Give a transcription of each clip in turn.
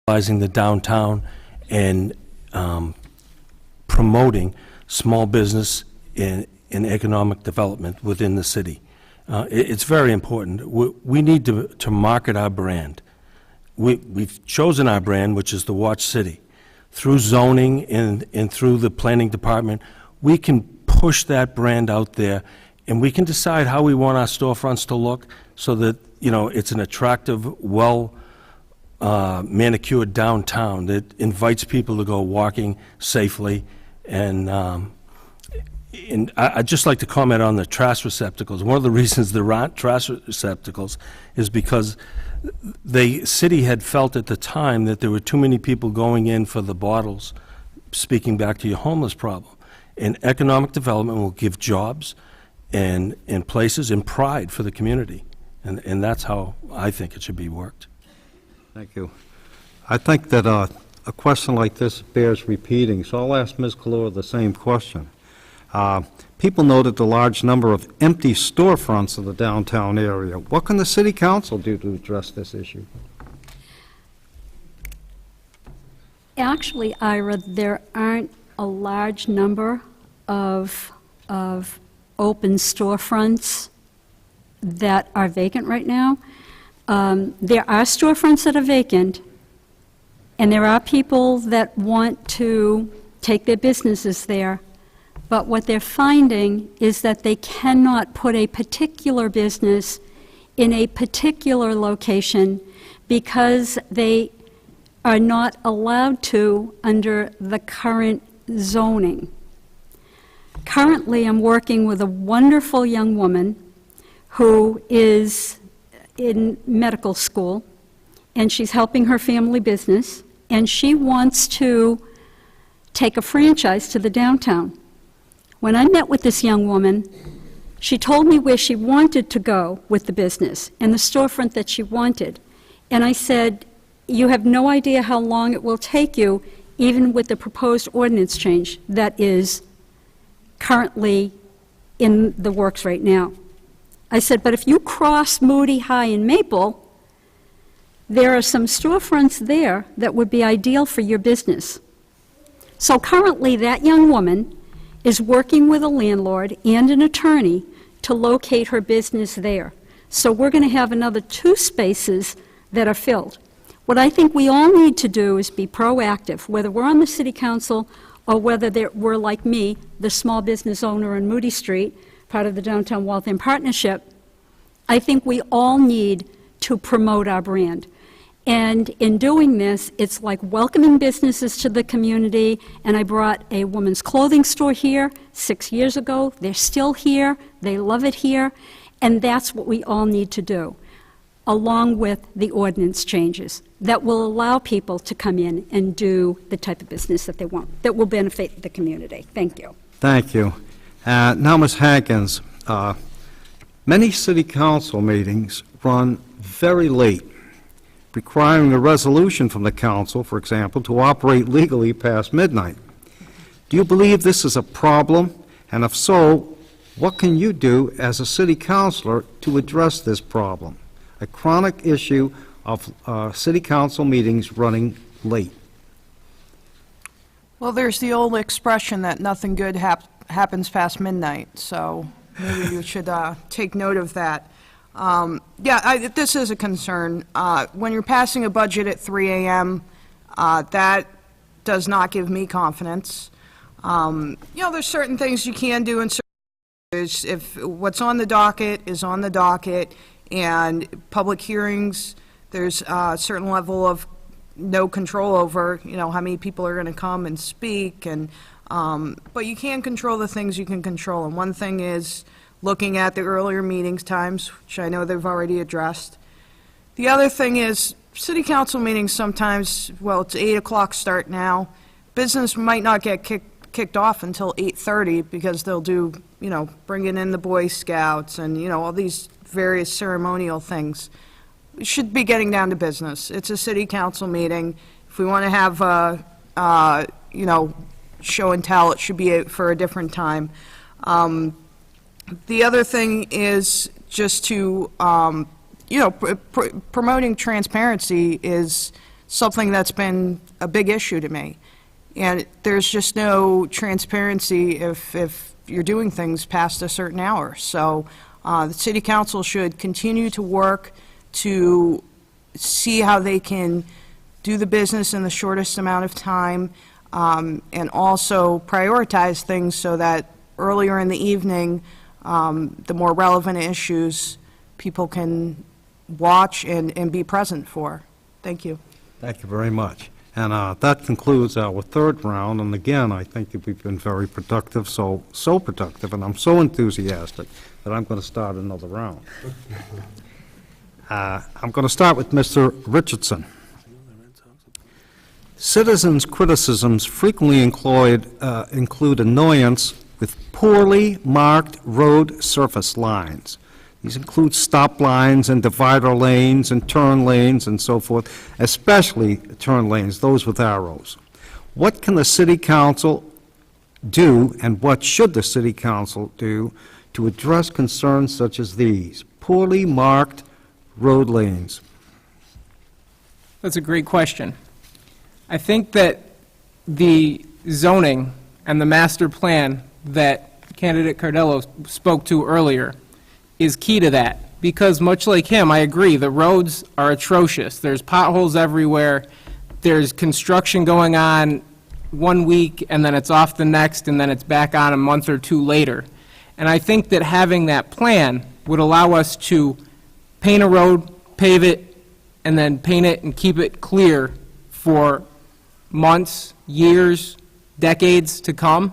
revitalizing the downtown and promoting small business and economic development within the city. It's very important. We need to market our brand. We've chosen our brand, which is the Watch City. Through zoning and through the planning department, we can push that brand out there, and we can decide how we want our storefronts to look so that, you know, it's an attractive, manicured downtown that invites people to go walking safely. And I'd just like to comment on the trash receptacles. One of the reasons there aren't trash receptacles is because the city had felt at the time that there were too many people going in for the bottles, speaking back to your homeless problem. And economic development will give jobs and places and pride for the community. And that's how I think it should be worked. Thank you. I think that a question like this bears repeating, so I'll ask Ms. Kalua the same question. People noted the large number of empty storefronts in the downtown area. What can the City Council do to address this issue? Actually, Ira, there aren't a large number of open storefronts that are vacant right now. There are storefronts that are vacant, and there are people that want to take their businesses there, but what they're finding is that they cannot put a particular business in a particular location because they are not allowed to under the current zoning. Currently, I'm working with a wonderful young woman who is in medical school, and she's helping her family business, and she wants to take a franchise to the downtown. When I met with this young woman, she told me where she wanted to go with the business and the storefront that she wanted. And I said, you have no idea how long it will take you, even with the proposed ordinance change that is currently in the works right now. I said, but if you cross Moody High and Maple, there are some storefronts there that would be ideal for your business. So currently, that young woman is working with a landlord and an attorney to locate her business there. So we're going to have another 2 spaces that are filled. What I think we all need to do is be proactive, whether we're on the City Council or whether we're like me, the small business owner on Moody Street, part of the Downtown Waltham Partnership. I think we all need to promote our brand. And in doing this, it's like welcoming businesses to the community. And I brought a women's clothing store here 6 years ago. They're still here. They love it here. And that's what we all need to do, along with the ordinance changes that will allow people to come in and do the type of business that they want, that will benefit the community. Thank you. Thank you. Now, Ms. Hankins, many City Council meetings run very late, requiring a resolution from the council, for example, to operate legally past midnight. Do you believe this is a problem? And if so, what can you do as a city councilor to address this problem? A chronic issue of city council meetings running late. Well, there's the old expression that nothing good happens past midnight, so maybe you should take note of that. This is a concern. When you're passing a budget at 3 a.m., that does not give me confidence. There's certain things you can do, and if what's on the docket is on the docket, and public hearings, there's a certain level of no control over, how many people are going to come and speak, and but you can control the things you can control, and one thing is looking at the earlier meetings times, which I know they've already addressed. The other thing is city council meetings sometimes, well, it's 8 o'clock start now. Business might not get kicked off until 8:30 because they'll do, bringing in the Boy Scouts and, all these various ceremonial things. We should be getting down to business. It's a city council meeting. If we want to have show and tell, it should be for a different time. The other thing is just to, promoting transparency is something that's been a big issue to me. And there's just no transparency if you're doing things past a certain hour. So the city council should continue to work to see how they can do the business in the shortest amount of time, and also prioritize things so that earlier in the evening, the more relevant issues people can watch and be present for. Thank you. Thank you very much. And that concludes our third round, and again, I think that we've been very productive, so productive, and I'm so enthusiastic that I'm going to start another round. I'm going to start with Mr. Richardson. Citizens' criticisms frequently include annoyance with poorly marked road surface lines. These include stop lines and divider lanes and turn lanes and so forth, especially turn lanes, those with arrows. What can the city council do, and what should the city council do to address concerns such as these? Poorly marked road lanes. That's a great question. I think that the zoning and the master plan that candidate Cardello spoke to earlier is key to that, because much like him, I agree, the roads are atrocious. There's potholes everywhere. There's construction going on one week, and then it's off the next, and then it's back on a month or two later. And I think that having that plan would allow us to paint a road, pave it, and then paint it and keep it clear for months, years, decades to come.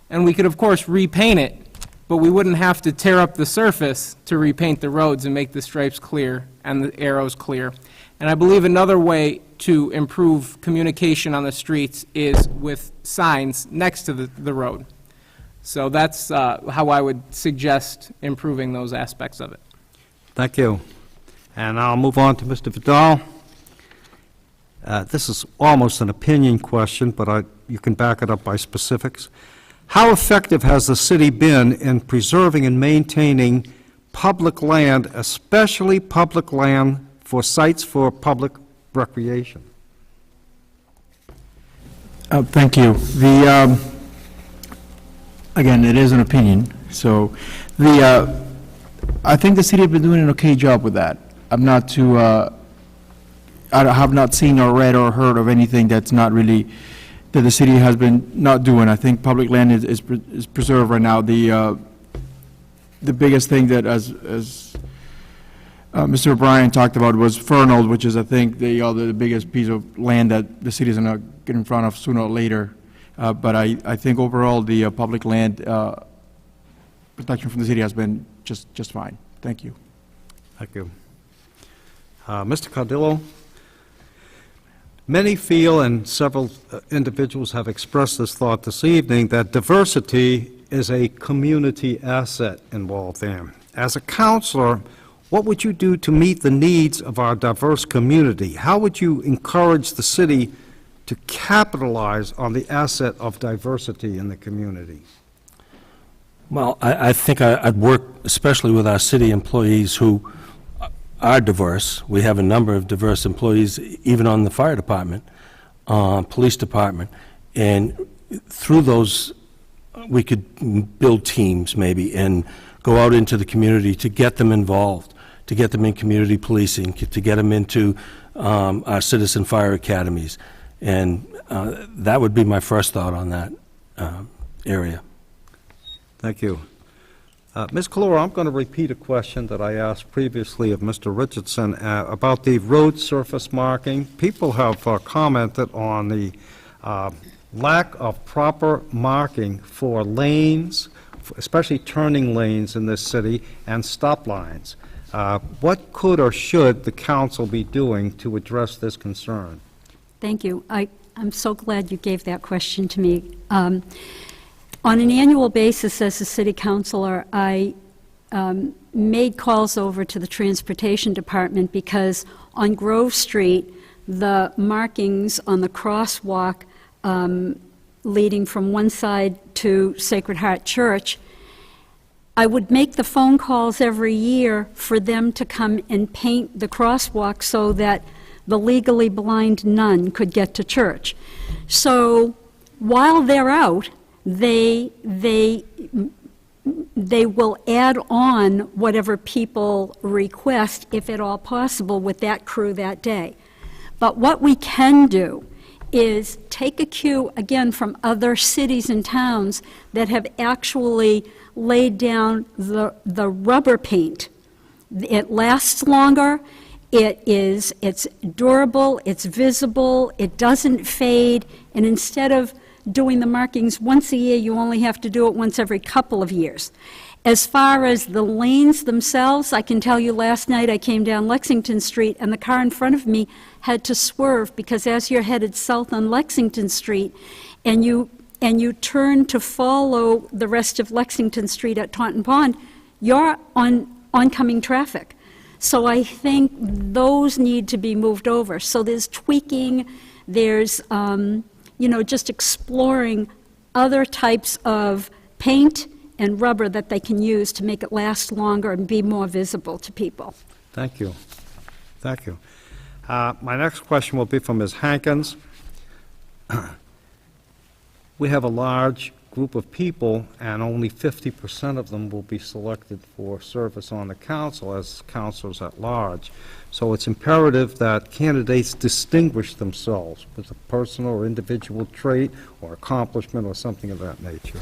And we could, of course, repaint it, but we wouldn't have to tear up the surface to repaint the roads and make the stripes clear and the arrows clear. And I believe another way to improve communication on the streets is with signs next to the road. So that's how I would suggest improving those aspects of it. Thank you. And I'll move on to Mr. Vidal. This is almost an opinion question, but you can back it up by specifics. How effective has the city been in preserving and maintaining public land, especially public land for sites for public recreation? Thank you. Again, it is an opinion, so I think the city has been doing an okay job with that. I have not seen or read or heard of anything that's not really, that the city has been not doing. I think public land is preserved right now. The biggest thing that, as Mr. O'Brien talked about, was Fernald, which is, I think, the biggest piece of land that the city is going to get in front of sooner or later. But I think overall the public land protection from the city has been just fine. Thank you. Thank you. Mr. Cardillo, many feel, and several individuals have expressed this thought this evening, that diversity is a community asset in Waltham. As a counselor, what would you do to meet the needs of our diverse community? How would you encourage the city to capitalize on the asset of diversity in the community? Well, I think I'd work especially with our city employees who are diverse. We have a number of diverse employees, even on the fire department, police department, and through those, we could build teams maybe and go out into the community to get them involved, to get them in community policing, to get them into our citizen fire academies. And that would be my first thought on that area. Thank you. Ms. Calora, I'm going to repeat a question that I asked previously of Mr. Richardson about the road surface marking. People have commented on the lack of proper marking for lanes, especially turning lanes in this city, and stop lines. What could or should the council be doing to address this concern? Thank you. I'm so glad you gave that question to me. On an annual basis, as a city councilor, I made calls over to the transportation department because on Grove Street, the markings on the crosswalk leading from one side to Sacred Heart Church, I would make the phone calls every year for them to come and paint the crosswalk so that the legally blind nun could get to church. So while they're out, they will add on whatever people request, if at all possible, with that crew that day. But what we can do is take a cue, again, from other cities and towns that have actually laid down the rubber paint. It lasts longer, it's durable, it's visible, it doesn't fade, and instead of doing the markings once a year, you only have to do it once every couple of years. As far as the lanes themselves, I can tell you last night I came down Lexington Street and the car in front of me had to swerve because as you're headed south on Lexington Street and you turn to follow the rest of Lexington Street at Taunton Pond, you're on oncoming traffic. So I think those need to be moved over. So there's tweaking, there's just exploring other types of paint and rubber that they can use to make it last longer and be more visible to people. Thank you. Thank you. My next question will be from Ms. Hankins. We have a large group of people, and only 50% of them will be selected for service on the council as councilors at large. So it's imperative that candidates distinguish themselves with a personal or individual trait or accomplishment or something of that nature.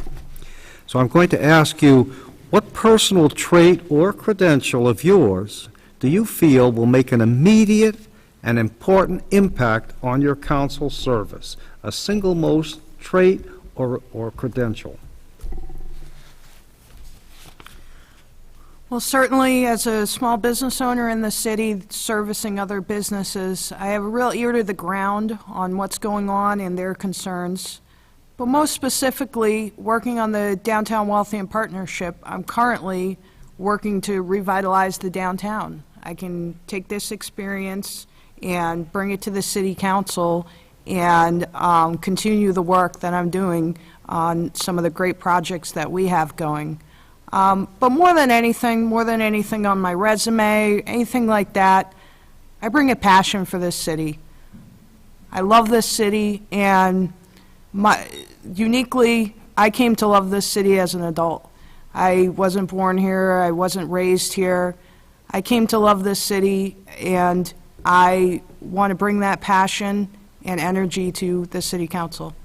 So I'm going to ask you, what personal trait or credential of yours do you feel will make an immediate and important impact on your council service? A single most trait or credential? Well, certainly, as a small business owner in the city, servicing other businesses, I have a real ear to the ground on what's going on and their concerns. But most specifically, working on the Downtown Waltham Partnership, I'm currently working to revitalize the downtown. I can take this experience and bring it to the city council and continue the work that I'm doing on some of the great projects that we have going. But more than anything on my resume, anything like that, I bring a passion for this city. I love this city, and uniquely, I came to love this city as an adult. I wasn't born here, I wasn't raised here. I came to love this city, and I want to bring that passion and energy to the city council.